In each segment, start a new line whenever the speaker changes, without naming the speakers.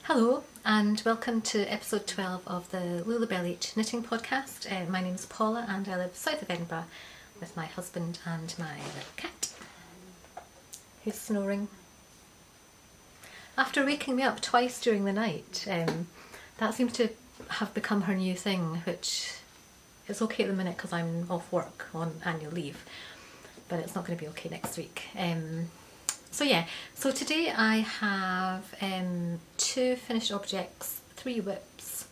Hello and welcome to episode 12 of the Belle knitting podcast. My name is Paula and I live south of Edinburgh with my husband and my little cat who's snoring. After waking me up twice during the night, that seems to have become her new thing, which is okay at the minute because I'm off work on annual leave, but it's not going to be okay next week. So today I have 2 finished objects, 3 whips,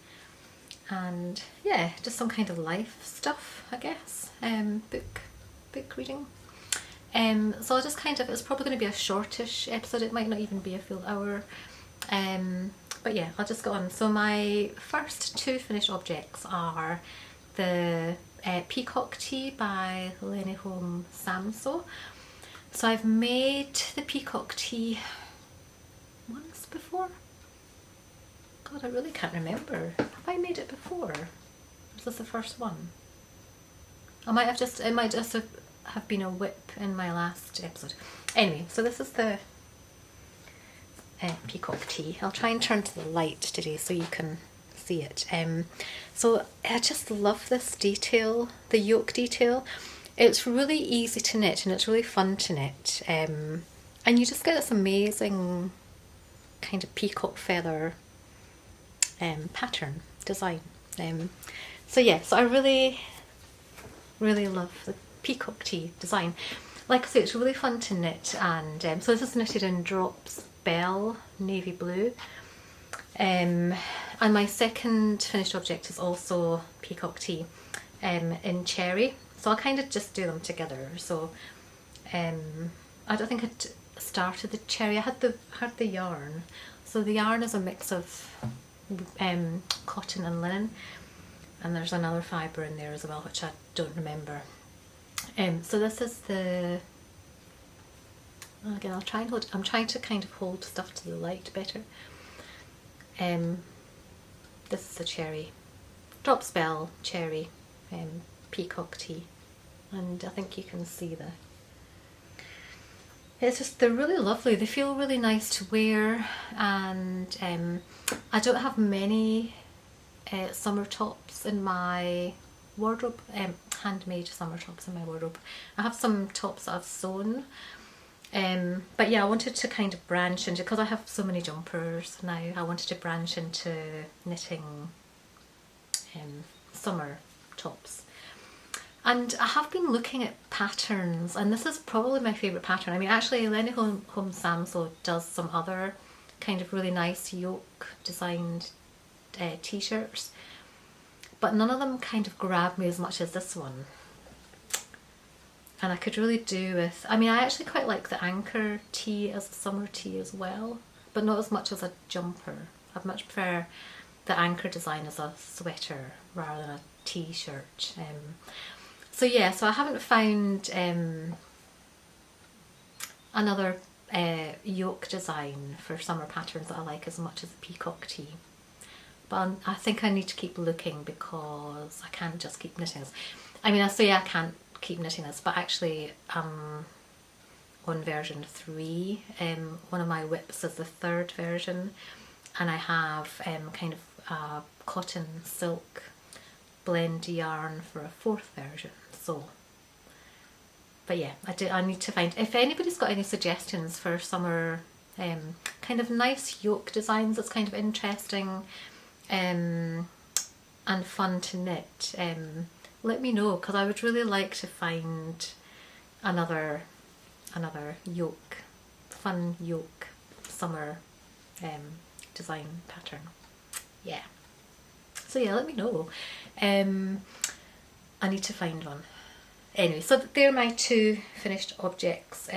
and yeah, just some kind of life stuff, I guess, book reading. So I'll just it's probably going to be a shortish episode, it might not even be a full hour, but yeah, I'll just go on. So my first 2 finished objects are the Peacock tea by Lene, Holme, Samsøe. So I've made the Peacock tea once before. God, I really can't remember. Have I made it before? Was this the first one? It might just have been a whip in my last episode. Anyway, so this is the Peacock tea. I'll try and turn to the light today so you can see it. So I just love this detail, the yoke detail. It's really easy to knit and it's really fun to knit, and you just get this amazing kind of peacock feather pattern design. So I really love the Peacock tea design. Like I say, it's really fun to knit, and so this is knitted in Drops Belle navy blue, and my second finished object is also Peacock tea in cherry. So I'll kind of just do them together. So I don't think I'd started the cherry. I had the yarn. So the yarn is a mix of cotton and linen, and there's another fibre in there as well, which I don't remember. So this is the, again, I'm trying to kind of hold stuff to the light better. This is the cherry, Drops Belle cherry, Peacock tea, and I think you can see they're really lovely. They feel really nice to wear, and I don't have many summer tops in my wardrobe, handmade summer tops in my wardrobe. I have some tops that I've sewn, but yeah, I wanted to kind of branch into, because I have so many jumpers now, I wanted to branch into knitting summer tops. And I have been looking at patterns, and this is probably my favourite pattern. I mean, actually, Lene Holme Samsøe does some other kind of really nice yoke designed t-shirts, but none of them kind of grab me as much as this one. And I could really do with, I mean, I actually quite like the Anker tee as a summer tee as well, but not as much as a jumper. I'd much prefer the Anker design as a sweater rather than a t-shirt. So I haven't found another yoke design for summer patterns that I like as much as the Peacock tee. But I think I need to keep looking, because I can't just keep knitting this. I mean, I say I can't keep knitting this, but actually on version 3. One of my whips is the 3rd version, and I have kind of cotton silk blend yarn for a 4th version. So, but yeah, I need to find, if anybody's got any suggestions for summer kind of nice yoke designs that's kind of interesting and fun to knit, let me know, because I would really like to find another fun yoke summer design pattern. Yeah. So yeah, let me know. I need to find one. Anyway, so they're my 2 finished objects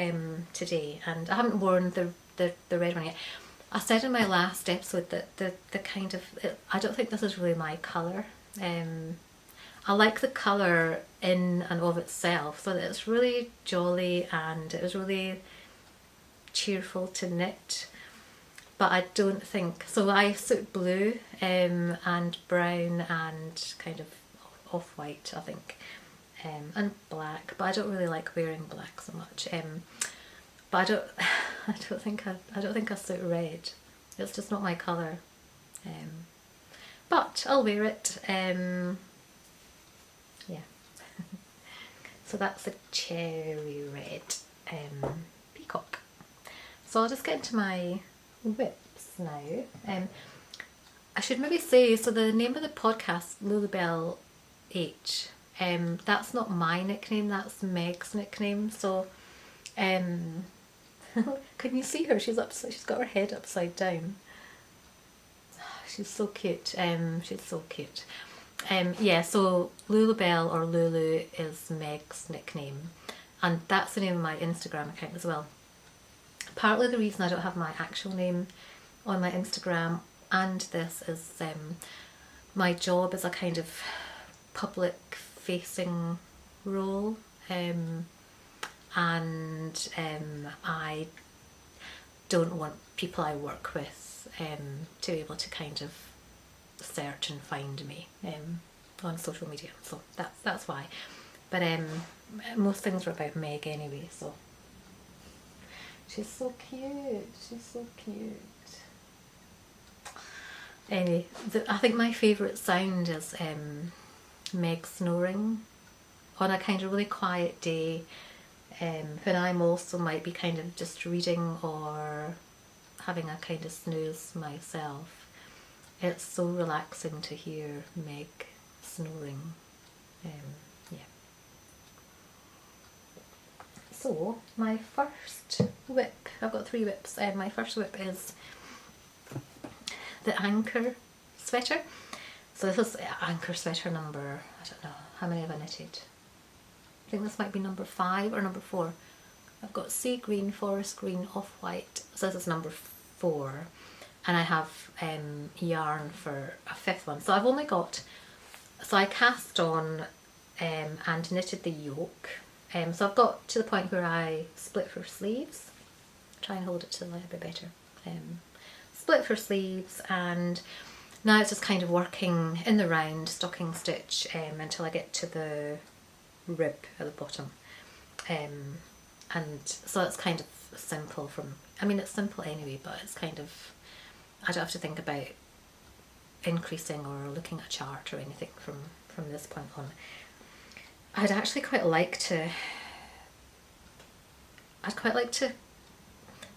today, and I haven't worn the red one yet. I said in my last episode that the kind of, I don't think this is really my colour. I like the colour in and of itself, so that it's really jolly and it was really cheerful to knit. But I don't think, so I suit blue and brown and kind of off-white, I think, and black, but I don't really like wearing black so much. But I don't think I suit red. It's just not my colour. But I'll wear it. Yeah. So that's the cherry red peacock. So I'll just get into my whips now. I should maybe say, so the name of the podcast, Belle H, that's not my nickname, that's Meg's nickname. So can you see her? She's got her head upside down. She's so cute. She's so cute. Yeah, so Belle or Lulu is Meg's nickname, and that's the name of my Instagram account as well. Partly the reason I don't have my actual name on my Instagram, and this is my job is a kind of public facing role, and I don't want people I work with to be able to kind of search and find me on social media, so that's why. But most things are about Meg anyway, so she's so cute. She's so cute. Anyway, I think my favourite sound is Meg snoring on a kind of really quiet day, when I'm also might be kind of just reading or having a kind of snooze myself. It's so relaxing to hear Meg snoring. Yeah. So my first whip, I've got 3 whips. My first whip is the Anker sweater. So this is Anker sweater number, I don't know, how many have I knitted? I think this might be number 5 or number 4. I've got sea green, forest green, off-white, so this is number 4. And I have yarn for a 5th one. So I've only got, so I cast on and knitted the yoke. So I've got to the point where I split for sleeves. Try and hold it to the light a bit better. Split for sleeves, and now it's just kind of working in the round stocking stitch until I get to the rib at the bottom. And so it's kind of simple from, I mean it's simple anyway, but it's kind of, I don't have to think about increasing or looking at a chart or anything from this point on. I'd actually quite like to,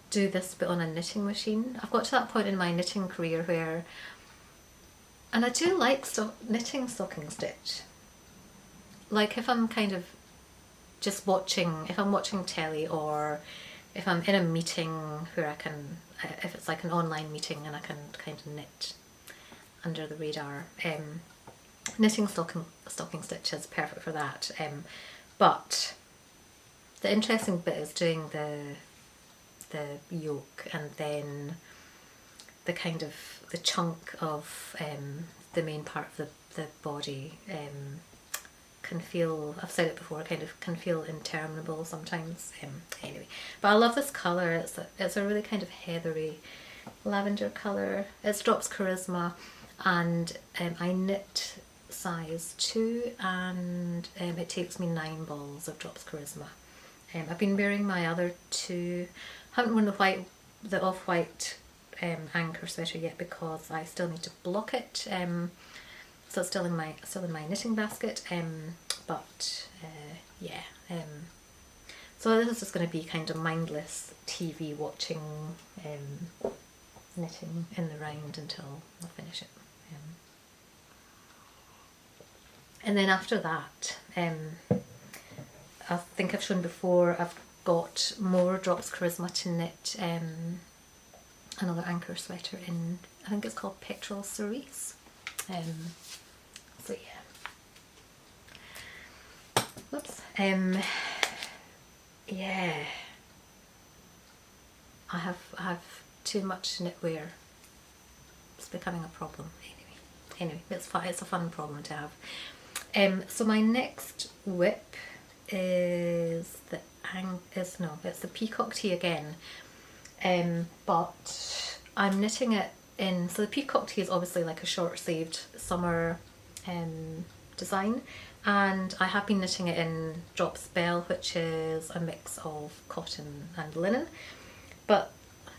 do this bit on a knitting machine. I've got to that point in my knitting career where, and I do like knitting stocking stitch. Like if I'm kind of just watching, if I'm watching telly, or if I'm in a meeting where I can, if it's like an online meeting and I can kind of knit under the radar, knitting stocking stitch is perfect for that. But the interesting bit is doing the yoke, and then the kind of the chunk of the main part of the body can feel, I've said it before, kind of can feel interminable sometimes. Anyway, but I love this colour. It's a really kind of heathery lavender colour. It's Drops Karisma, and I knit size 2, and it takes me 9 balls of Drops Karisma. I've been wearing my other 2. Haven't worn the off-white Anker sweater yet because I still need to block it. So it's still in my knitting basket. But yeah. So this is just going to be kind of mindless TV watching, knitting in the round until I finish it. And then after that, I think I've shown before, I've got more Drops Karisma to knit another Anker sweater in, I think it's called Petrol Cerise. So yeah. Whoops. Yeah. I have too much knitwear. It's becoming a problem. Anyway, it's fun. It's a fun problem to have. So my next whip is it's the Peacock tee again, but I'm knitting it in, so the Peacock tee is obviously like a short sleeved summer design, and I have been knitting it in Drops Belle, which is a mix of cotton and linen, but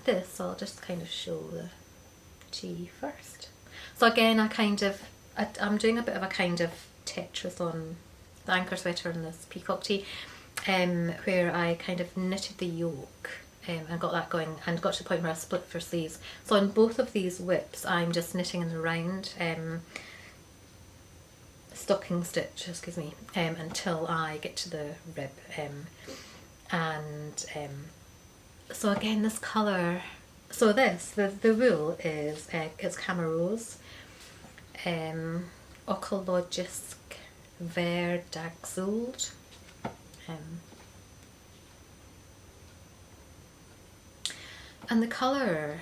this, I'll just kind of show tea first. So again, I'm doing a bit of a kind of Tetris on the Anker sweater and this Peacock tee, where I kind of knitted the yoke and got that going, and got to the point where I split for sleeves. So on both of these whips I'm just knitting in the round stocking stitch, excuse me, until I get to the rib. So again, this colour, so the wool is it's CaMaRose, Økologisk Hverdagsuld. And the colour,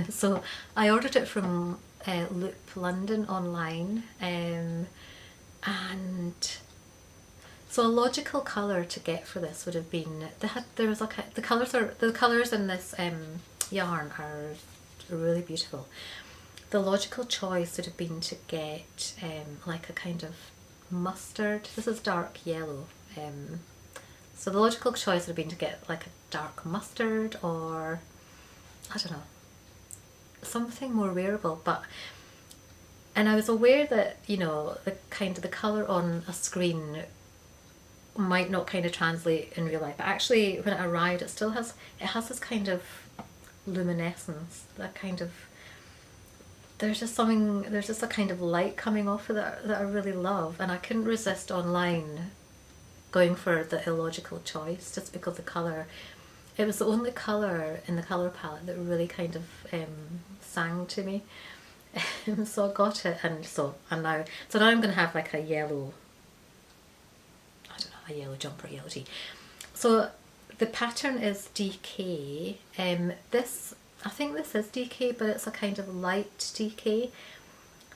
so I ordered it from Loop London online, and so a logical colour to get for this would have been, the colours in this yarn are really beautiful. The logical choice would have been to get like a kind of mustard. This is dark yellow. So the logical choice would have been to get like a dark mustard, or I don't know, something more wearable. And I was aware that, you know, the colour on a screen might not kind of translate in real life, but actually when it arrived it has this kind of luminescence, that kind of, there's just a kind of light coming off of that I really love, and I couldn't resist online going for the illogical choice just because the colour, it was the only colour in the colour palette that really kind of sang to me. So I got it, and now I'm going to have like a yellow, I don't know, a yellow jumper, yellow tee. So the pattern is DK. I think this is DK, but it's a kind of light DK.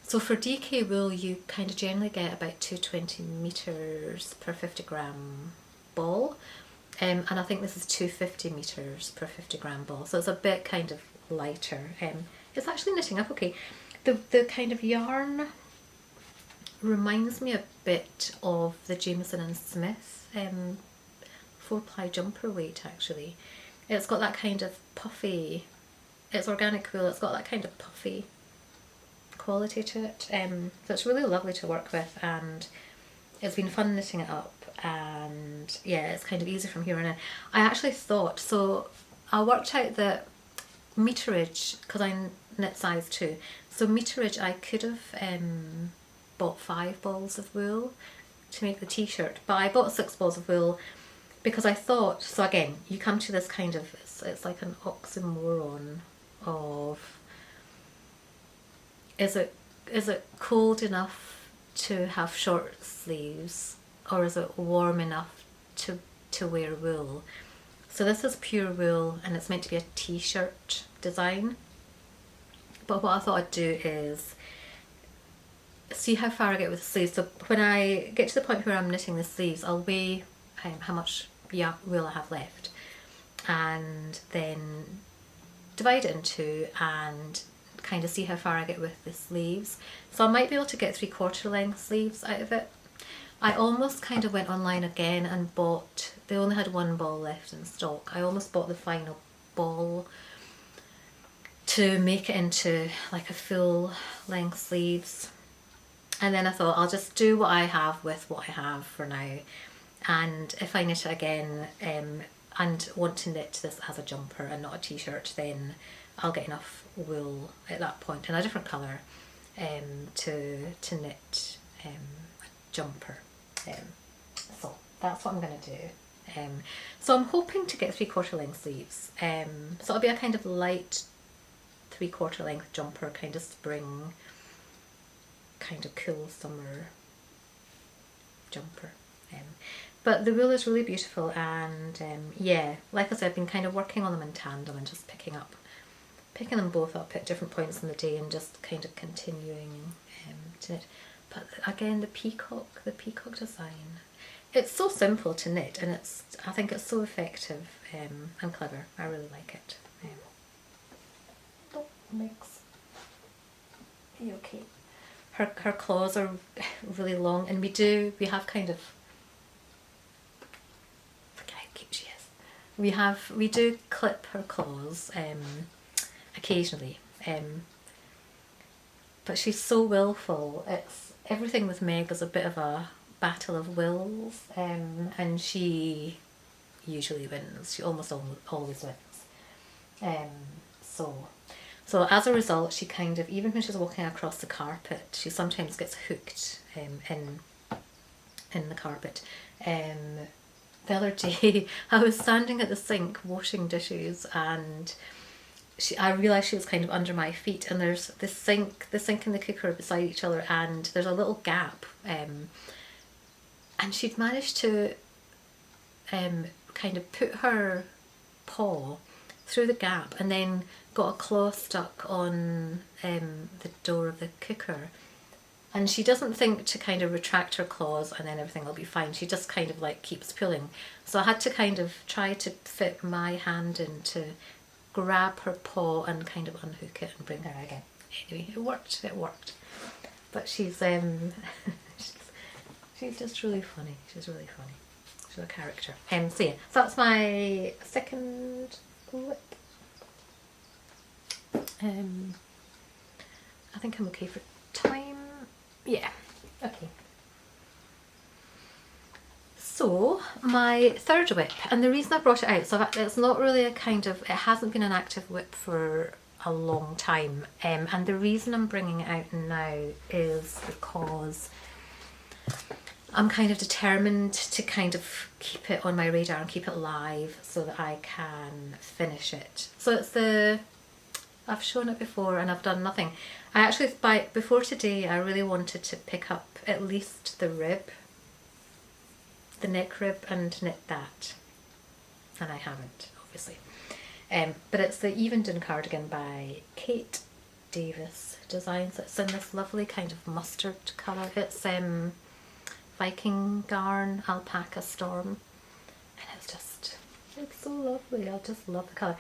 So for DK wool, you kind of generally get about 220 meters per 50 gram ball, and I think this is 250 meters per 50 gram ball. So it's a bit kind of lighter. It's actually knitting up okay. The kind of yarn reminds me a bit of the Jameson and Smith 4-ply jumper weight actually. It's got that kind of puffy, it's organic wool, it's got that kind of puffy quality to it. So it's really lovely to work with, and it's been fun knitting it up, and yeah, it's kind of easy from here on in. I actually thought, so I worked out that meterage, because I knit size 2, so meterage I could have bought 5 balls of wool to make the t-shirt, but I bought 6 balls of wool because I thought, so again, you come to this kind of, it's like an oxymoron of, is it cold enough to have short sleeves, or is it warm enough to wear wool? So this is pure wool, and it's meant to be a t-shirt design. But what I thought I'd do is see how far I get with the sleeves. So when I get to the point where I'm knitting the sleeves, I'll weigh how much wool I have left, and then divide it in 2 and kind of see how far I get with the sleeves. So I might be able to get 3/4 length sleeves out of it. I almost kind of went online again and bought, they only had 1 ball left in stock. I almost bought the final ball to make it into like a full length sleeves, and then I thought I'll just do what I have with what I have for now, and if I knit it again and want to knit this as a jumper and not a t-shirt, then I'll get enough wool at that point in a different colour to knit a jumper. So that's what I'm going to do. So I'm hoping to get 3/4 length sleeves. So it'll be a kind of light 3/4 length jumper, kind of spring, kind of cool summer jumper. But the wool is really beautiful, and yeah, like I said, I've been kind of working on them in tandem and just picking them both up at different points in the day and just kind of continuing to knit. But again, the peacock design, it's so simple to knit, and I think it's so effective and clever. I really like it. Mix. Are you okay? Her claws are really long, and we have kind of, look how cute she is. We do clip her claws occasionally, But she's so willful. It's everything with Meg is a bit of a battle of wills, and she usually wins. She almost always wins. So as a result, she kind of, even when she's walking across the carpet, she sometimes gets hooked in the carpet. The other day, I was standing at the sink washing dishes, and I realised she was kind of under my feet, and there's the sink and the cooker beside each other, and there's a little gap, and she'd managed to kind of put her paw through the gap and then got a claw stuck on the door of the cooker. And she doesn't think to kind of retract her claws and then everything will be fine. She just kind of like keeps pulling. So I had to kind of try to fit my hand in to grab her paw and kind of unhook it and bring her again. Anyway, it worked. But she's she's just really funny. She's really funny. She's a character. So yeah, so that's my second whip. I think I'm okay for time. Yeah, okay. So my third whip, and the reason I brought it out, so it's not really a kind of, it hasn't been an active whip for a long time, and the reason I'm bringing it out now is because I'm kind of determined to kind of keep it on my radar and keep it live so that I can finish it. So it's I've shown it before and I've done nothing. I actually, before today, I really wanted to pick up at least the neck rib, and knit that. And I haven't, obviously. But it's the Evendoon Cardigan by Davies Designs. It's in this lovely kind of mustard colour. It's VikingGarn Alpaca Storm. And it's so lovely. I just love the colour.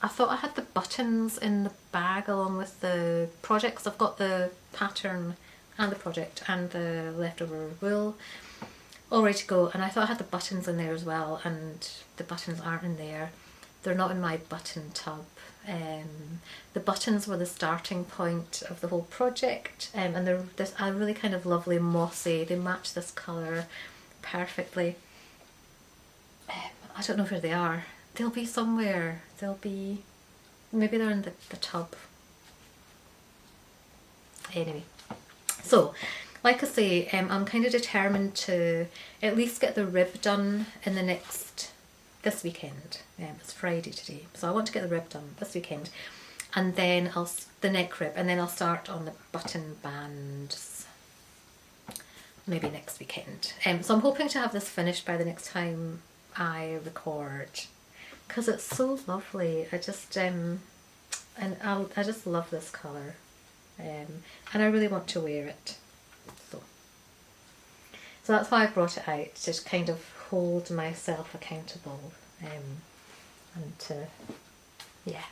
I thought I had the buttons in the bag along with the project, because I've got the pattern and the project and the leftover wool all ready to go, and I thought I had the buttons in there as well, and the buttons aren't in there. They're not in my button tub. The buttons were the starting point of the whole project, and they're this a really kind of lovely mossy, they match this colour perfectly. I don't know where they are. They'll be somewhere. Maybe they're in the tub. Anyway, so like I say, I'm kind of determined to at least get the rib done in this weekend. It's Friday today, so I want to get the rib done this weekend, and then the neck rib, and then I'll start on the button bands maybe next weekend. So I'm hoping to have this finished by the next time I record, because it's so lovely. I just I just love this colour, and I really want to wear it. So that's why I brought it out, to kind of hold myself accountable, and to, yeah.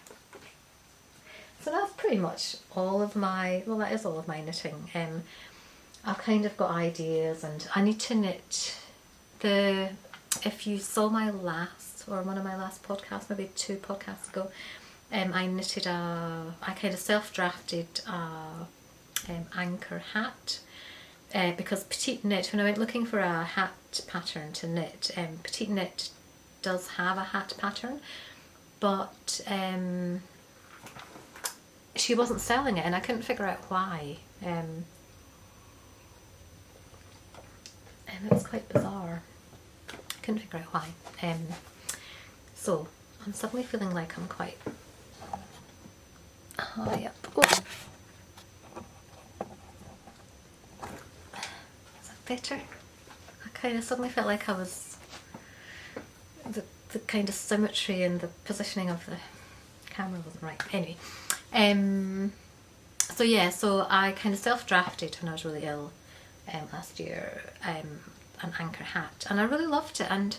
So that's pretty much all of my, well, that is all of my knitting. I've kind of got ideas, and I need to knit if you saw my last, or one of my last podcasts, maybe 2 podcasts ago, I knitted I kind of self-drafted Anker hat, because Petite knit, when I went looking for a hat pattern to knit, Petite knit does have a hat pattern, but she wasn't selling it, and I couldn't figure out why. And it was quite bizarre. I couldn't figure out why. So I'm suddenly feeling like I'm quite high up. Oh. Is that better? I kind of suddenly felt like I was the kind of symmetry and the positioning of the camera wasn't right. Anyway, so yeah, so I kind of self-drafted when I was really ill last year, an Anker hat, and I really loved it. And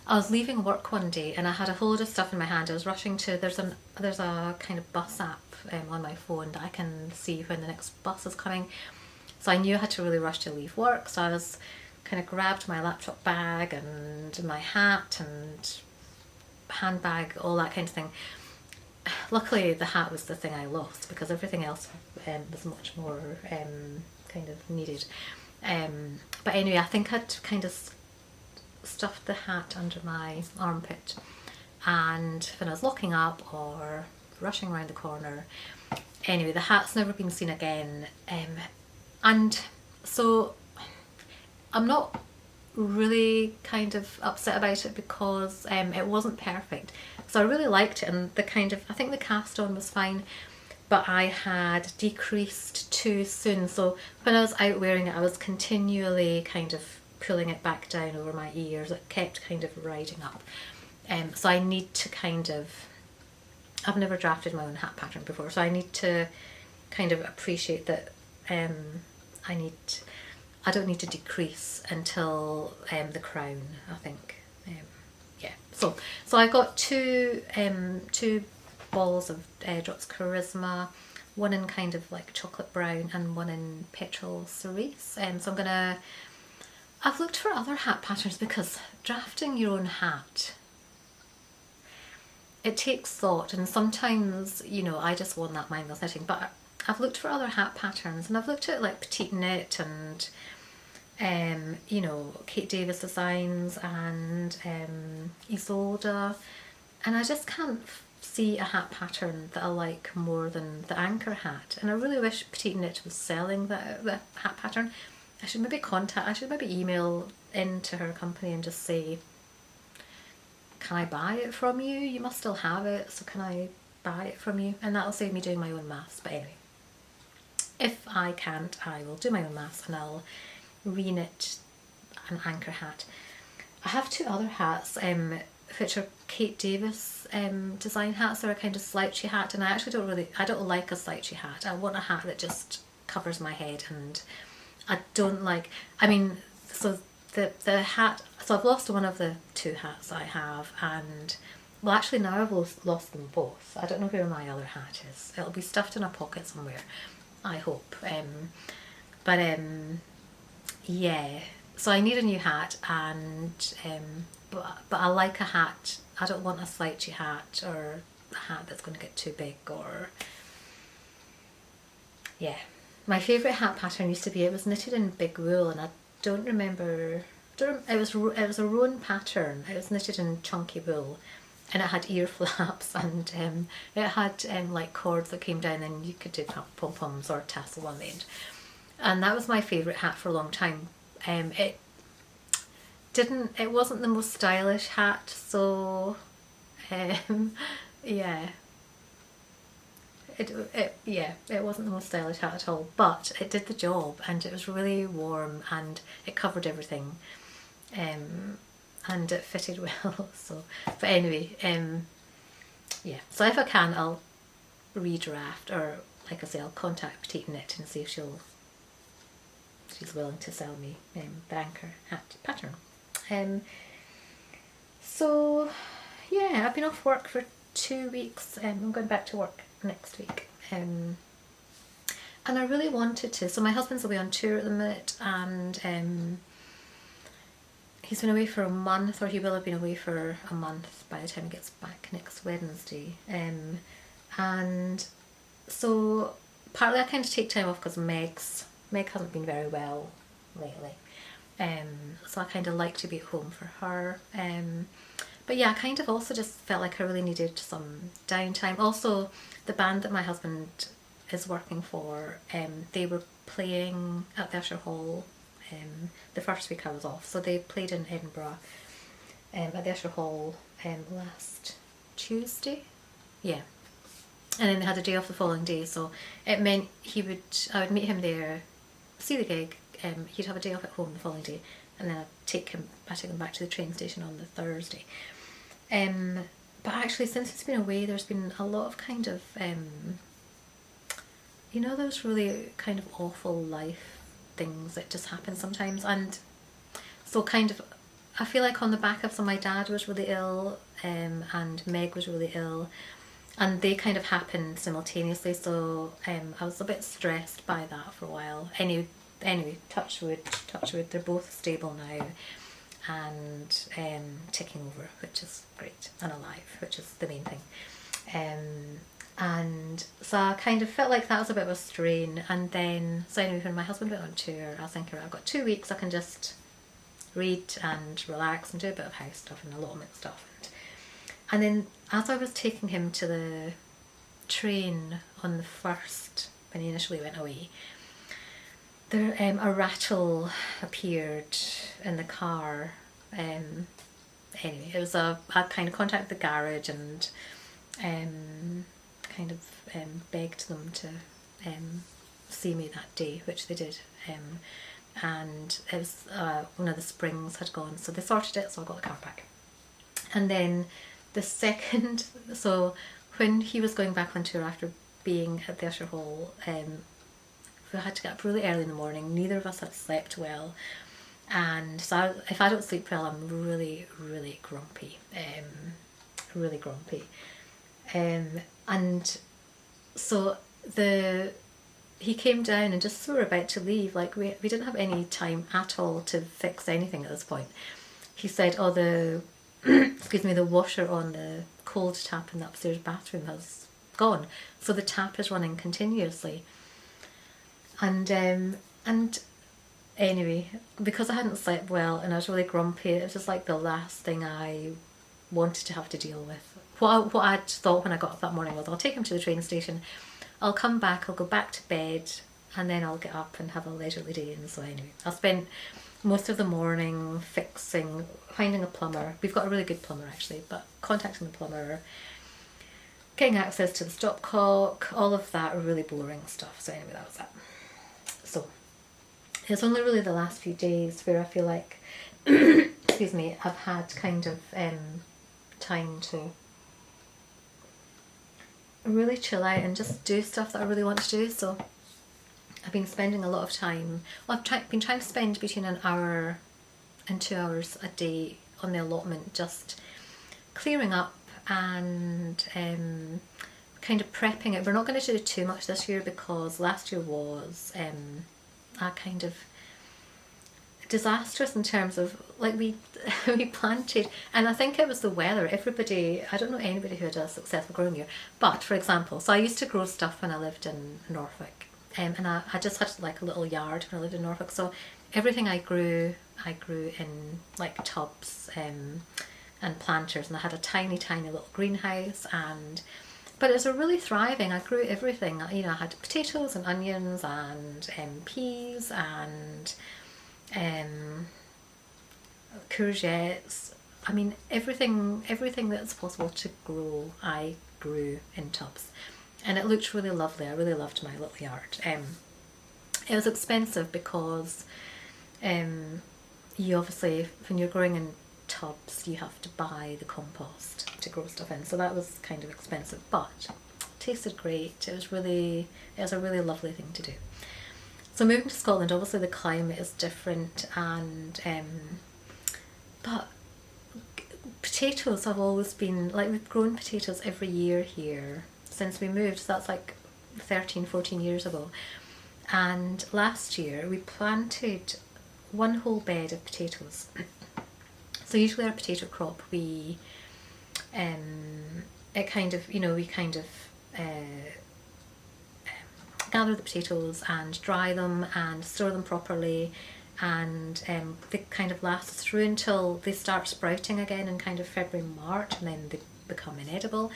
I was leaving work one day and I had a whole load of stuff in my hand. I was rushing to, there's a kind of bus app on my phone that I can see when the next bus is coming. So I knew I had to really rush to leave work. So I was kind of grabbed my laptop bag and my hat and handbag, all that kind of thing. luckily the hat was the thing I lost, because everything else was much more kind of needed. But anyway, I think I'd kind of stuffed the hat under my armpit, and when I was locking up or rushing around the corner, anyway, the hat's never been seen again. And so I'm not really kind of upset about it, because it wasn't perfect. So I really liked it, and I think the cast on was fine, but I had decreased too soon. So when I was out wearing it, I was continually kind of pulling it back down over my ears. It kept kind of riding up. So I need to kind of, I've never drafted my own hat pattern before, so I need to kind of appreciate that I don't need to decrease until the crown, I think. Yeah. So I got two balls of Drops Karisma, one in kind of like chocolate brown and one in petrol cerise. So I've looked for other hat patterns, because drafting your own hat, it takes thought, and sometimes, you know, I just want that mindless knitting. But I've looked for other hat patterns, and I've looked at like Petite knit and you know, Kate Davies designs and Isolde, and I just can't see a hat pattern that I like more than the Anker hat. And I really wish Petite knit was selling the hat pattern. I should maybe email into her company and just say, can I buy it from you? You must still have it, so can I buy it from you? And that'll save me doing my own maths. But anyway, if I can't, I will do my own maths and I'll reknit an Anker hat. I have two other hats which are Kate Davies design hats. They're a kind of slouchy hat, and I don't like a slouchy hat. I want a hat that just covers my head, and I don't like, I mean, so the hat, so I've lost one of the two hats I have, and well, actually now I've lost them both. I don't know where my other hat is. It'll be stuffed in a pocket somewhere, I hope. Yeah, so I need a new hat, and but I like a hat. I don't want a slouchy hat or a hat that's going to get too big, or yeah. My favourite hat pattern used to be, it was knitted in big wool, and I don't remember, it was a roan pattern. It was knitted in chunky wool, and it had ear flaps, and it had like cords that came down, and you could do pom-poms or tassel on the end. And that was my favourite hat for a long time. It wasn't the most stylish hat, so yeah. It wasn't the most stylish hat at all, but it did the job, and it was really warm, and it covered everything, and it fitted well. So, but anyway, yeah. So if I can, I'll redraft, or like I say, I'll contact Petite Knit and see if she's willing to sell me the Anker hat pattern. So yeah, I've been off work for 2 weeks. I'm going back to work next week, and I really wanted to. So my husband's away on tour at the minute, and he's been away for a month, or he will have been away for a month by the time he gets back next Wednesday. And so partly I kind of take time off because Meg hasn't been very well lately, so I kind of like to be at home for her. But yeah, I kind of also just felt like I really needed some downtime. Also, the band that my husband is working for, they were playing at the Usher Hall the first week I was off. So they played in Edinburgh at the Usher Hall last Tuesday. Yeah. And then they had a day off the following day, so it meant I would meet him there, see the gig, he'd have a day off at home the following day, and then I'd take him back to the train station on the Thursday. But actually, since he's been away, there's been a lot of kind of, you know, those really kind of awful life things that just happen sometimes. And so kind of, I feel like on the back of, so my dad was really ill, and Meg was really ill, and they kind of happened simultaneously, so I was a bit stressed by that for a while. Anyway, touch wood, they're both stable now, and ticking over, which is great, and alive, which is the main thing. And so I kind of felt like that was a bit of a strain. And then, so anyway, when my husband went on tour, I was thinking, I've got 2 weeks, I can just read and relax and do a bit of house stuff and allotment stuff. And then as I was taking him to the train on the first, when he initially went away, there a rattle appeared in the car. Anyway, it was I kind of contacted the garage and kind of begged them to see me that day, which they did. And it was one of the springs had gone, so they sorted it, so I got the car back. And then the second, so when he was going back on tour after being at the Usher Hall, we had to get up really early in the morning. Neither of us had slept well, and so if I don't sleep well, I'm really, really grumpy, really grumpy. And so he came down, and just as we were about to leave, like we didn't have any time at all to fix anything at this point. He said, oh, the excuse me, the washer on the cold tap in the upstairs bathroom has gone, so the tap is running continuously. And anyway, because I hadn't slept well and I was really grumpy, it was just like the last thing I wanted to have to deal with. What I'd thought when I got up that morning was, I'll take him to the train station, I'll come back, I'll go back to bed, and then I'll get up and have a leisurely day. And so anyway, I spent most of the morning finding a plumber. We've got a really good plumber actually, but contacting the plumber, getting access to the stopcock, all of that really boring stuff. So anyway, that was that. So it's only really the last few days where I feel like, excuse me, I've had kind of time to really chill out and just do stuff that I really want to do. So I've been spending a lot of time, well, I've been trying to spend between an hour and 2 hours a day on the allotment, just clearing up and kind of prepping it. We're not going to do too much this year because last year was a kind of disastrous in terms of, like, we planted, and I think it was the weather. Everybody, I don't know anybody who had a successful growing year, but for example, so I used to grow stuff when I lived in Norfolk, and I just had like a little yard when I lived in Norfolk, so everything I grew in like tubs and planters, and I had a tiny little greenhouse, but it was really thriving. I grew everything, you know, I had potatoes and onions and peas and courgettes. I mean, everything that's possible to grow, I grew in tubs, and it looked really lovely. I really loved my little yard. It was expensive because you obviously, when you're growing in tubs, you have to buy the compost to grow stuff in, so that was kind of expensive, but it tasted great. It was a really lovely thing to do. So moving to Scotland, obviously the climate is different, and but potatoes have always been, like, we've grown potatoes every year here since we moved, so that's like 13-14 years ago. And last year we planted one whole bed of potatoes. So usually our potato crop, we gather the potatoes and dry them and store them properly, and they kind of last through until they start sprouting again in kind of February, March, and then they become inedible.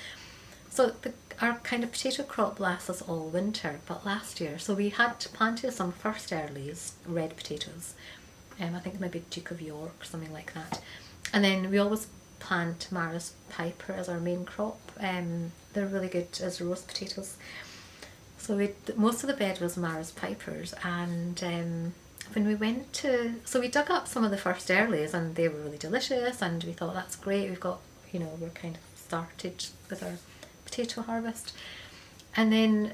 So our kind of potato crop lasts us all winter. But last year, so we had planted some first earlies, red potatoes, I think maybe Duke of York, something like that, and then we always plant CaMaRose Piper as our main crop. They're really good as roast potatoes. So most of the bed was CaMaRose Pipers, and when we went to, so we dug up some of the first earlies, and they were really delicious, and we thought, that's great, we've got, you know, we're kind of started with our potato harvest. And then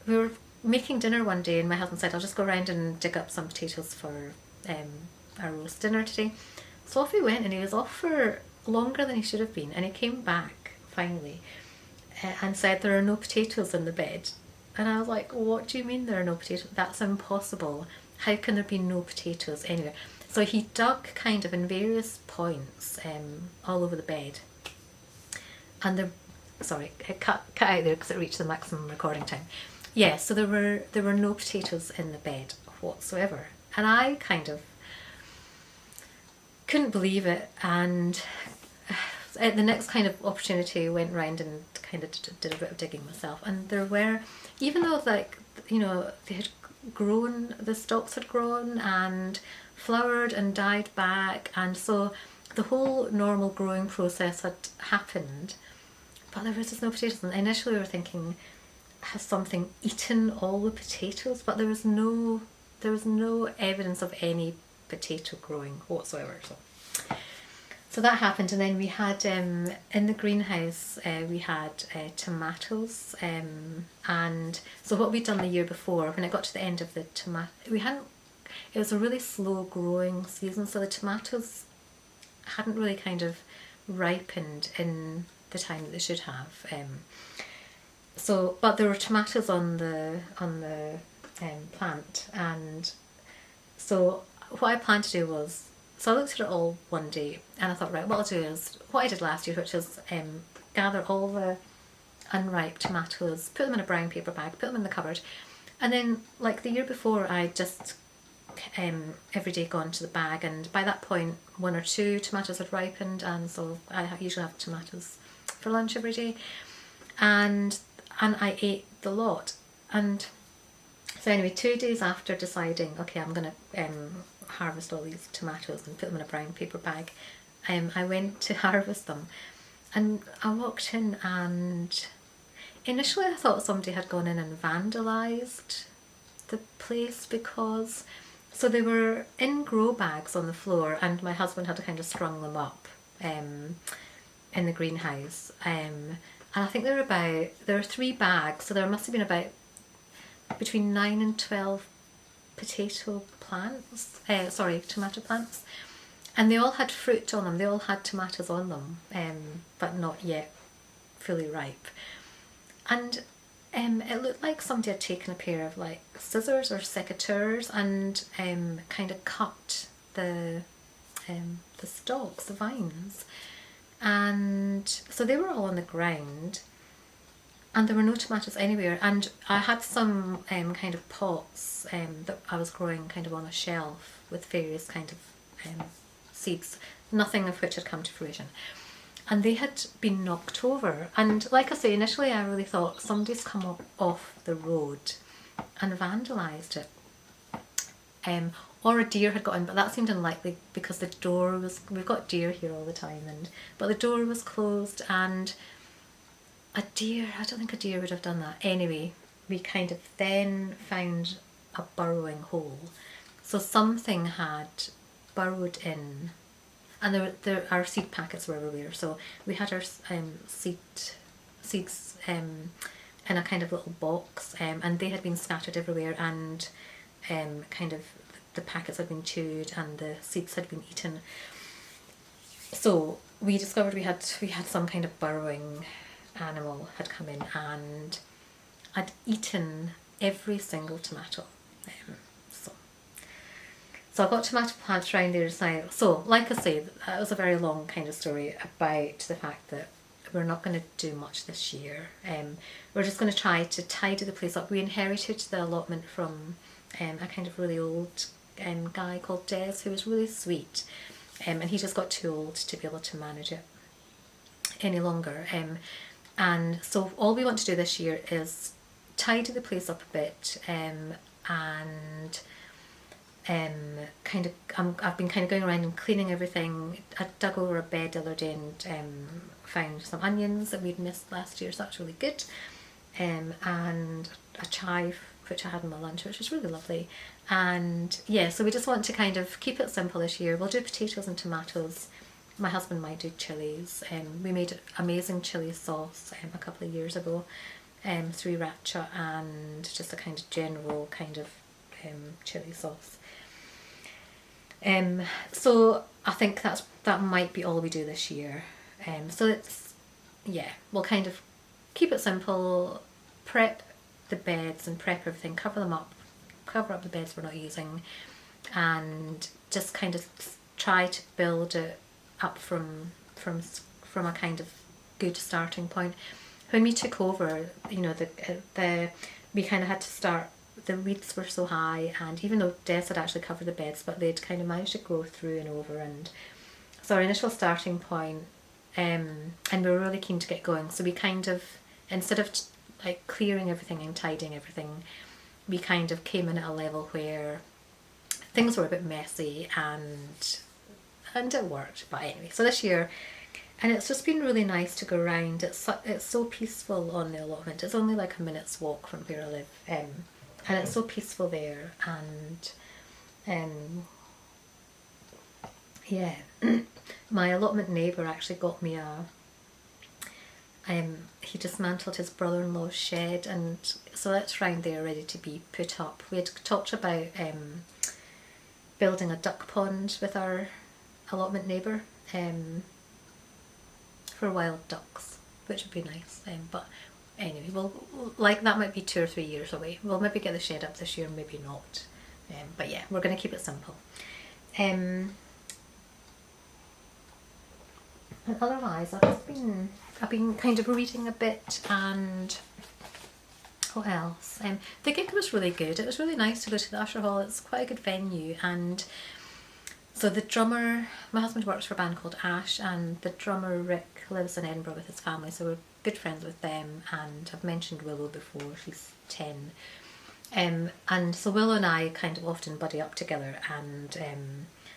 we were making dinner one day, and my husband said, I'll just go around and dig up some potatoes for our roast dinner today. So off he went, and he was off for longer than he should have been, and he came back finally and said, there are no potatoes in the bed. And I was like, what do you mean there are no potatoes? That's impossible. How can there be no potatoes anywhere? So he dug kind of in various points all over the bed, and sorry, cut out there because it reached the maximum recording time. Yeah, so there were no potatoes in the bed whatsoever, and I kind of couldn't believe it. And at the next kind of opportunity, went round and kind of did a bit of digging myself, and there were, even though like, you know, they had grown, the stalks had grown and flowered and died back, and so the whole normal growing process had happened, but there was just no potatoes. And initially we were thinking, has something eaten all the potatoes? But there was no evidence of any potato growing whatsoever. So that happened, and then we had in the greenhouse we had tomatoes, and so what we'd done the year before, when it got to the end of the tomato, it was a really slow growing season, so the tomatoes hadn't really kind of ripened in the time that they should have. But there were tomatoes on the plant, and so what I planned to do was, so I looked at it all one day and I thought, right, what I'll do is what I did last year, which is gather all the unripe tomatoes, put them in a brown paper bag, put them in the cupboard, and then like the year before I just every day gone to the bag, and by that point 1 or 2 tomatoes had ripened, and so I usually have tomatoes for lunch every day, and I ate the lot. And so anyway, 2 days after deciding, okay, I'm going to harvest all these tomatoes and put them in a brown paper bag, I went to harvest them, and I walked in, and initially I thought somebody had gone in and vandalised the place, because so they were in grow bags on the floor, and my husband had kind of strung them up in the greenhouse, and I think there were 3 bags, so there must have been about between 9 and 12 tomato plants, and they all had fruit on them, they all had tomatoes on them, but not yet fully ripe. And it looked like somebody had taken a pair of like scissors or secateurs and kind of cut the stalks, the vines, and so they were all on the ground, and there were no tomatoes anywhere. And I had some kind of pots that I was growing kind of on a shelf with various kind of seeds, nothing of which had come to fruition, and they had been knocked over. And like I say, initially I really thought somebody's come off the road and vandalised it, or a deer had got in, but that seemed unlikely because the door was, we've got deer here all the time, but the door was closed, and a deer, I don't think a deer would have done that. Anyway, we kind of then found a burrowing hole, so something had burrowed in, and our seed packets were everywhere, so we had our seeds in a kind of little box, and they had been scattered everywhere, and kind of the packets had been chewed and the seeds had been eaten. So we discovered we had some kind of burrowing animal had come in and had eaten every single tomato. So I've got tomato plants around there. So like I say, that was a very long kind of story about the fact that we're not going to do much this year. We're just going to try to tidy the place up. We inherited the allotment from a kind of really old guy called Des, who was really sweet, and he just got too old to be able to manage it any longer. And so all we want to do this year is tidy the place up a bit, and kind of I've been kind of going around and cleaning everything. I dug over a bed the other day and found some onions that we'd missed last year, so that's really good, and a chive which I had in my lunch, which was really lovely. And yeah, so we just want to kind of keep it simple this year. We'll do potatoes and tomatoes. My husband might do chilies. We made amazing chili sauce a couple of years ago, sriracha, and just a kind of general kind of chili sauce. So I think that might be all we do this year. So it's, yeah, we'll kind of keep it simple, prep the beds and prep everything, cover up the beds we're not using, and just kind of try to build it up from a kind of good starting point. when we took over, you know, we kind of had to start, the weeds were so high, and even though Des had actually covered the beds, but they'd kind of managed to grow through and over, and so our initial starting point, and we were really keen to get going, so we kind of, instead of like clearing everything and tidying everything, we kind of came in at a level where things were a bit messy, and it worked. But anyway, so this year, and it's just been really nice to go around. It's so peaceful on the allotment. It's only like a minute's walk from where I live, and it's so peaceful there. And yeah, my allotment neighbour actually got me he dismantled his brother-in-law's shed, and so that's round there ready to be put up. We had talked about building a duck pond with our allotment neighbour for wild ducks, which would be nice. But anyway, we'll like that might be 2 or 3 years away. We'll maybe get the shed up this year, maybe not. But yeah, we're going to keep it simple. And otherwise, I've been kind of reading a bit, and what else? The gig was really good. It was really nice to go to the Usher Hall. It's quite a good venue, and so the drummer, my husband works for a band called Ash, and the drummer Rick lives in Edinburgh with his family, so we're good friends with them, and I've mentioned Willow before, she's 10. And so Willow and I kind of often buddy up together, and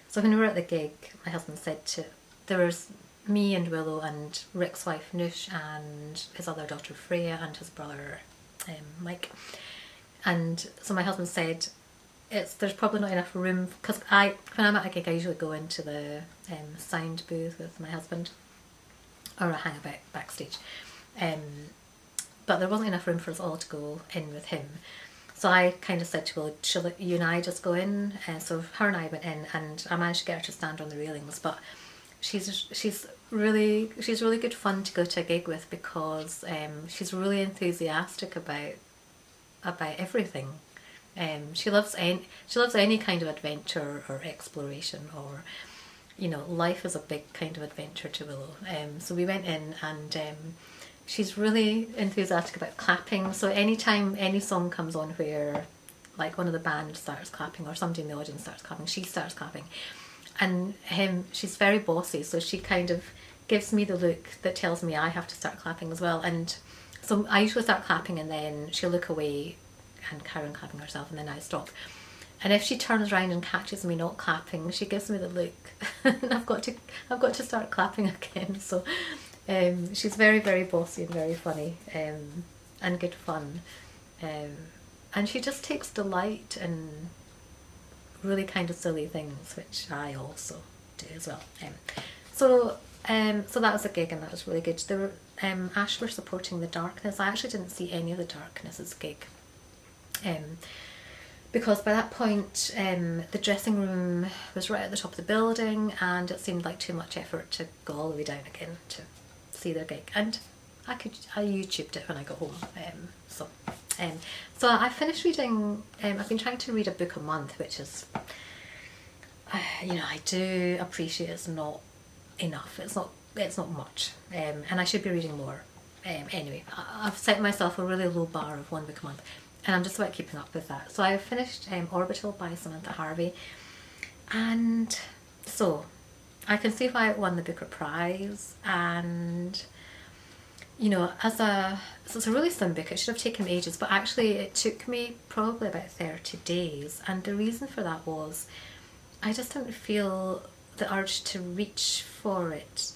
so when we were at the gig, my husband said there was me and Willow and Rick's wife Noosh and his other daughter Freya and his brother Mike, and so my husband said there's probably not enough room, because when I'm at a gig I usually go into the sound booth with my husband, or I hang about backstage, but there wasn't enough room for us all to go in with him. So I kind of said to Will, shall you and I just go in? So her and I went in, and I managed to get her to stand on the railings. But she's really good fun to go to a gig with, because she's really enthusiastic about everything. She loves any kind of adventure or exploration, or you know, life is a big kind of adventure to Willow. So we went in, and she's really enthusiastic about clapping. So anytime any song comes on where like one of the band starts clapping, or somebody in the audience starts clapping, she starts clapping. And she's very bossy, so she kind of gives me the look that tells me I have to start clapping as well. And so I usually start clapping, and then she'll look away and carry on clapping herself, and then I stop. And if she turns around and catches me not clapping, she gives me the look, and I've got to start clapping again. So she's very, very bossy and very funny, and good fun, and she just takes delight in really kind of silly things, which I also do as well. So that was a gig, and that was really good. There were Ash were supporting the Darkness. I actually didn't see any of the Darkness's gig, because by that point the dressing room was right at the top of the building, and it seemed like too much effort to go all the way down again to see their gig, and I YouTubed it when I got home. So I finished reading, I've been trying to read a book a month, which is, you know, I do appreciate it's not enough, it's not much, and I should be reading more. Anyway, I've set myself a really low bar of 1 book a month, and I'm just about keeping up with that. So I finished Orbital by Samantha Harvey, and so I can see why it won the Booker Prize. And you know, so it's a really slim book. It should have taken me ages, but actually it took me probably about 30 days, and the reason for that was I just didn't feel the urge to reach for it.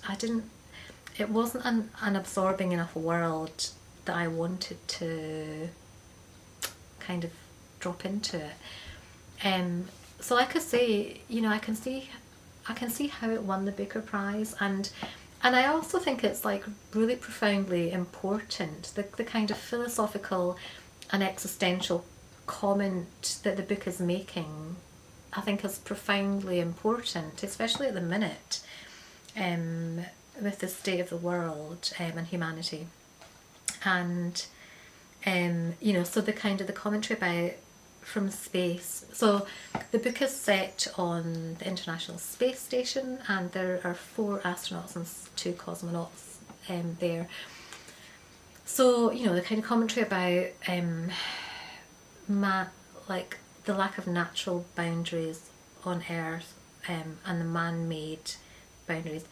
It wasn't an absorbing enough world that I wanted to kind of drop into it. So like I say, you know, I can see how it won the Booker Prize, and I also think it's like really profoundly important. The kind of philosophical and existential comment that the book is making, I think, is profoundly important, especially at the minute, with the state of the world and humanity. And you know, so the commentary about from space. So the book is set on the International Space Station, and there are 4 astronauts and 2 cosmonauts there. So, you know, the kind of commentary about like the lack of natural boundaries on Earth, and the man-made boundaries.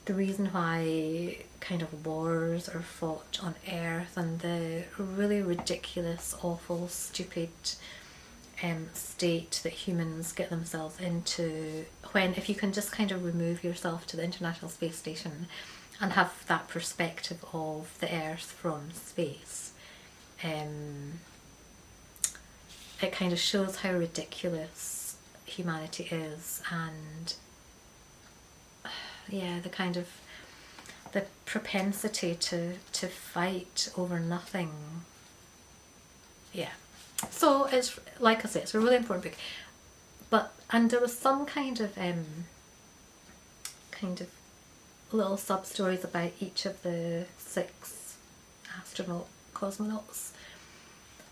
The reason why kind of wars are fought on Earth, and the really ridiculous, awful, stupid state that humans get themselves into, when if you can just kind of remove yourself to the International Space Station and have that perspective of the Earth from space, it kind of shows how ridiculous humanity is, and yeah, the kind of the propensity to fight over nothing. Yeah. So it's, like I say, it's a really important book. And there was some kind of little sub stories about each of the 6 cosmonauts,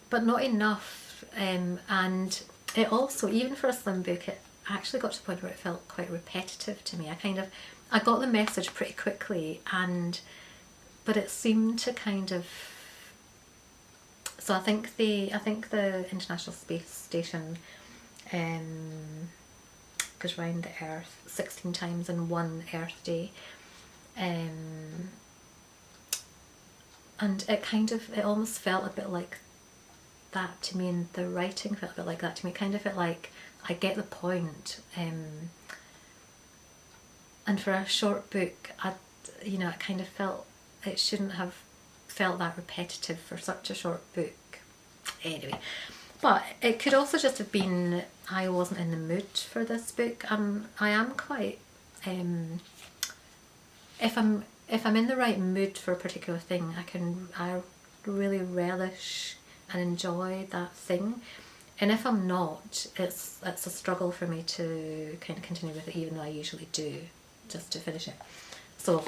but not enough. And it also, even for a slim book, it actually got to the point where it felt quite repetitive to me. I got the message pretty quickly, but it seemed to kind of. So I think the International Space Station goes round the Earth 16 times in one Earth day, and it almost felt a bit like that to me, and the writing felt a bit like that to me. It kind of felt like I get the point, and for a short book, I kind of felt it shouldn't have felt that repetitive for such a short book. Anyway, but it could also just have been I wasn't in the mood for this book. I am quite if I'm in the right mood for a particular thing, I really relish and enjoy that thing. And if I'm not, it's a struggle for me to kind of continue with it, even though I usually do, just to finish it. So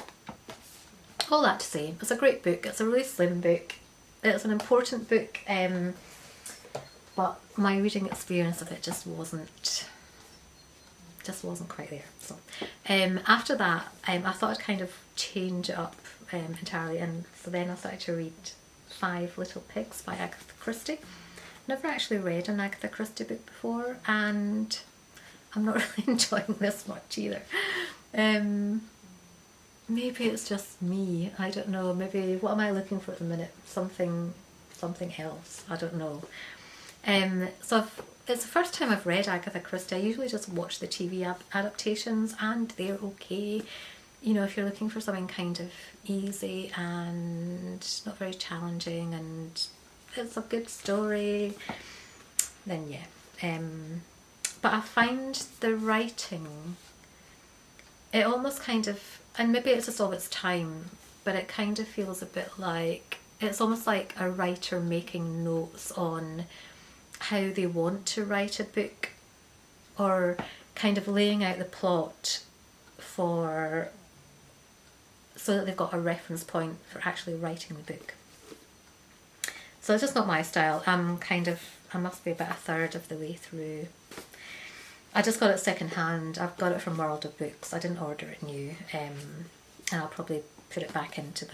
all that to say, it's a great book. It's a really slim book. It's an important book, but my reading experience of it just wasn't quite there. So after that, I thought I'd kind of change it up entirely, and so then I started to read 5 Little Pigs by Agatha Christie. Never actually read an Agatha Christie book before, and I'm not really enjoying this much either. Maybe it's just me, I don't know. Maybe, what am I looking for at the minute? Something else, I don't know. So it's the first time I've read Agatha Christie. I usually just watch the TV adaptations, and they're okay. You know, if you're looking for something kind of easy and not very challenging, and it's a good story, then yeah. But I find the writing, it almost kind of, and maybe it's just of its time, but it kind of feels a bit like, it's almost like a writer making notes on how they want to write a book, or kind of laying out the plot so that they've got a reference point for actually writing the book. So it's just not my style. I must be about a third of the way through. I just got it second hand. I've got it from World of Books. I didn't order it new, and I'll probably put it back into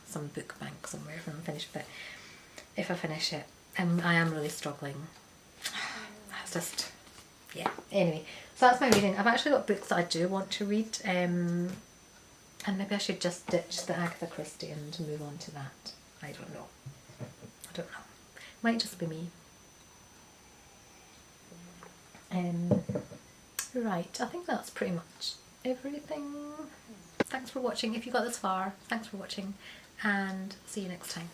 some book bank somewhere when I'm finished with it, if I finish it. I am really struggling. That's just, yeah. Anyway, so that's my reading. I've actually got books that I do want to read, and maybe I should just ditch the Agatha Christie and move on to that. I don't know. Might just be me. Right, I think that's pretty much everything. Thanks for watching. If you got this far, thanks for watching, and see you next time.